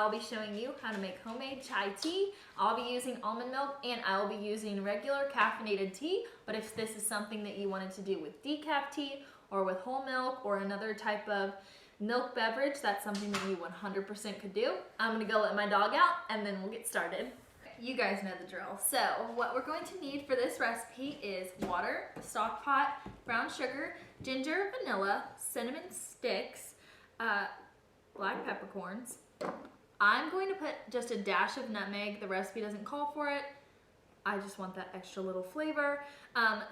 I'll be showing you how to make homemade chai tea. I'll be using almond milk and I'll be using regular caffeinated tea, but if this is something that you wanted to do with decaf tea or with whole milk or another type of milk beverage, that's something that you 100% could do. I'm gonna go let my dog out and then we'll get started. You guys know the drill. So what we're going to need for this recipe is water, a stock pot, brown sugar, ginger, vanilla, cinnamon sticks, black peppercorns. I'm going to put just a dash of nutmeg. The recipe doesn't call for it. I just want that extra little flavor.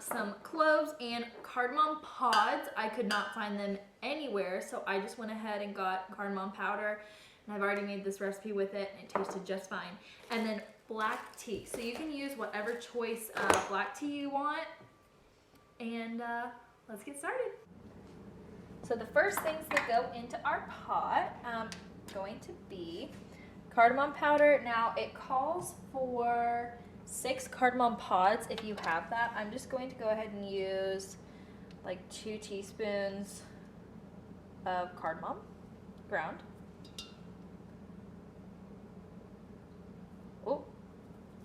Some cloves and cardamom pods. I could not find them anywhere, so I just went ahead and got cardamom powder, and I've already made this recipe with it, and it tasted just fine. And then black tea. So you can use whatever choice of black tea you want, and let's get started. So the first things that go into our pot going to be cardamom powder. Now it calls for 6 cardamom pods if you have that. I'm just going to go ahead and use like 2 teaspoons of cardamom ground. Oh,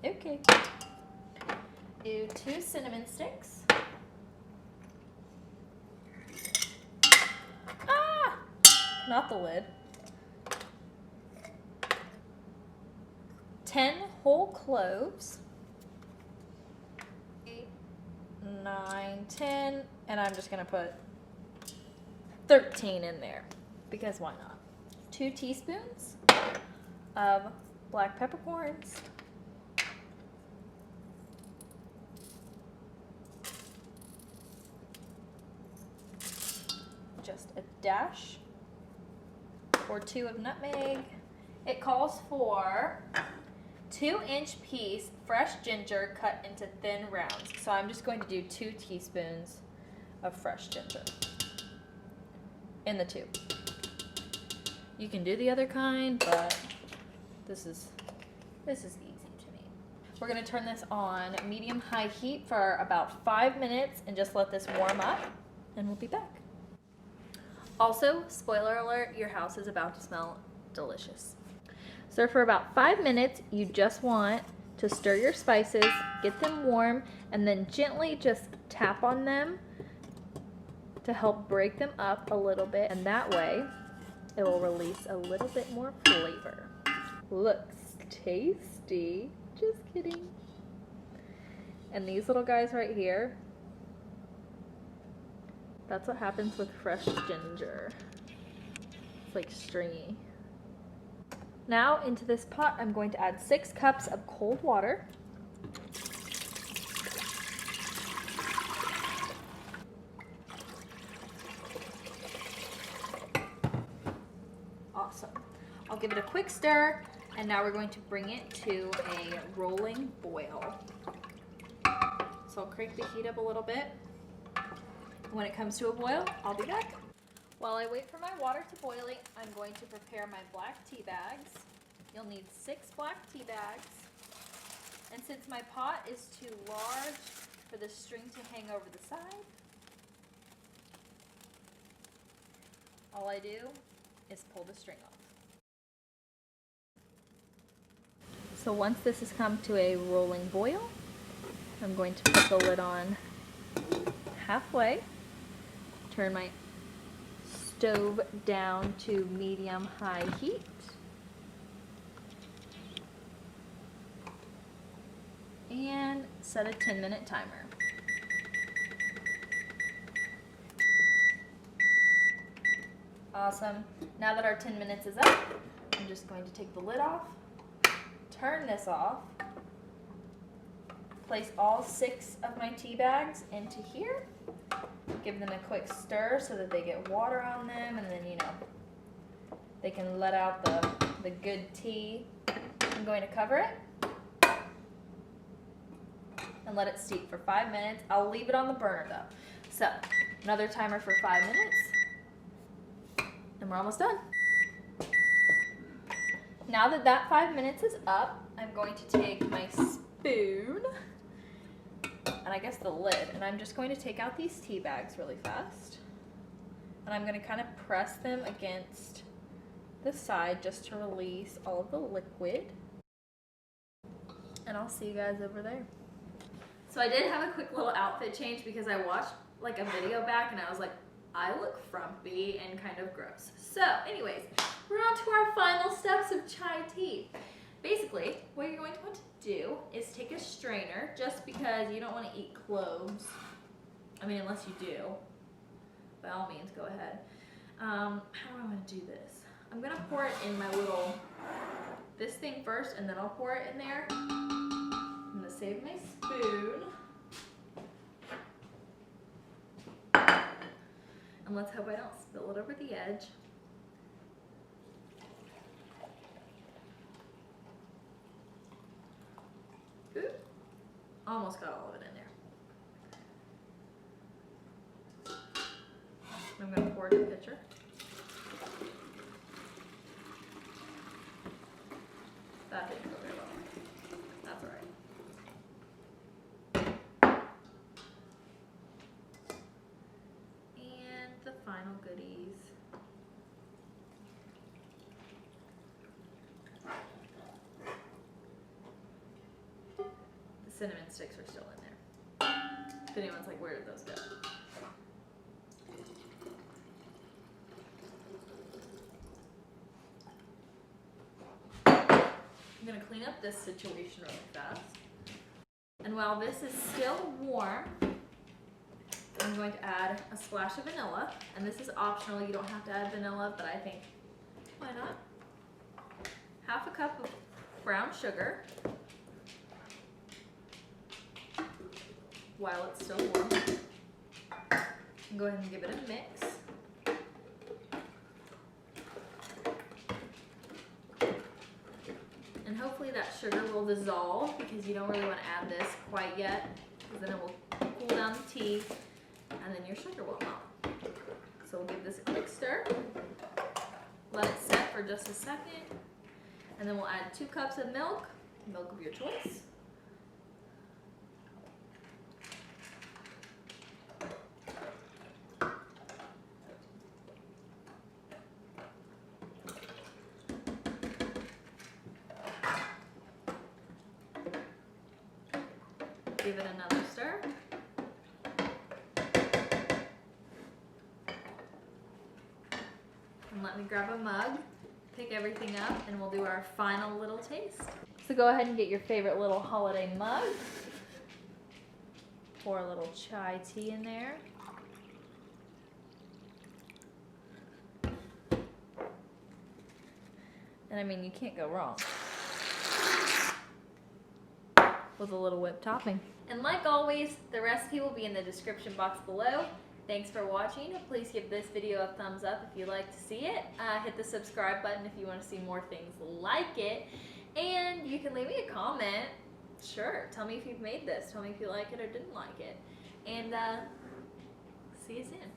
okay. Do 2 cinnamon sticks. Ah! Not the lid. 10 whole cloves. 8, 9, 10, and I'm just gonna put 13 in there because why not? 2 teaspoons of black peppercorns. Just a dash or 2 of nutmeg. It calls for 2-inch piece fresh ginger cut into thin rounds. So I'm just going to do 2 teaspoons of fresh ginger in the tube. You can do the other kind, but this is easy to me. We're gonna turn this on medium-high heat for about 5 minutes and just let this warm up, and we'll be back. Also, spoiler alert, your house is about to smell delicious. So for about 5 minutes, you just want to stir your spices, get them warm, and then gently just tap on them to help break them up a little bit, and that way it will release a little bit more flavor. Looks tasty. Just kidding. And these little guys right here, that's what happens with fresh ginger. It's like stringy. Now into this pot, I'm going to add 6 cups of cold water. Awesome. I'll give it a quick stir, and now we're going to bring it to a rolling boil. So I'll crank the heat up a little bit. When it comes to a boil, I'll be back. While I wait for my water to boil, I'm going to prepare my black tea bags. You'll need 6 black tea bags. And since my pot is too large for the string to hang over the side, all I do is pull the string off. So once this has come to a rolling boil, I'm going to put the lid on halfway, turn my stove down to medium-high heat, and set a 10-minute timer. Awesome. Now that our 10 minutes is up, I'm just going to take the lid off, turn this off, place all 6 of my tea bags into here, give them a quick stir so that they get water on them, and then, you know, they can let out the good tea. I'm going to cover it and let it steep for 5 minutes. I'll leave it on the burner though. So, another timer for 5 minutes, and we're almost done. Now that that 5 minutes is up, I'm going to take my spoon and I guess the lid, and I'm just going to take out these tea bags really fast, and I'm going to kind of press them against the side just to release all of the liquid. And I'll see you guys over there. So I did have a quick little outfit change because I watched like a video back and I was like, I look frumpy and kind of gross. So anyways, we're on to our final steps of chai tea. Basically, what you're going to want to do is take a strainer, just because you don't want to eat cloves. I mean, unless you do. By all means, go ahead. How do I want to do this? I'm going to pour it in my little, this thing first, and then I'll pour it in there. I'm going to save my spoon. And let's hope I don't spill it over the edge. Ooh, almost got all of it in there. I'm going to pour it in the pitcher. That didn't go very well. That's all right. And the final goodies. The cinnamon sticks are still in there. If anyone's like, where did those go? I'm going to clean up this situation really fast. And while this is still warm, I'm going to add a splash of vanilla. And this is optional, you don't have to add vanilla, but I think, why not? Half a cup of brown sugar while it's still warm. And go ahead and give it a mix. And hopefully that sugar will dissolve, because you don't really want to add this quite yet, because then it will cool down the tea and then your sugar will melt. So we'll give this a quick stir, let it set for just a second, and then we'll add 2 cups of milk of your choice. Give it another stir. And let me grab a mug, pick everything up, and we'll do our final little taste. So go ahead and get your favorite little holiday mug. Pour a little chai tea in there. And I mean, you can't go wrong with a little whipped topping. And like always, the recipe will be in the description box below. Thanks for watching. Please give this video a thumbs up if you like to see it. Hit the subscribe button if you want to see more things like it. And you can leave me a comment. Sure, tell me if you've made this. Tell me if you like it or didn't like it. And see you soon.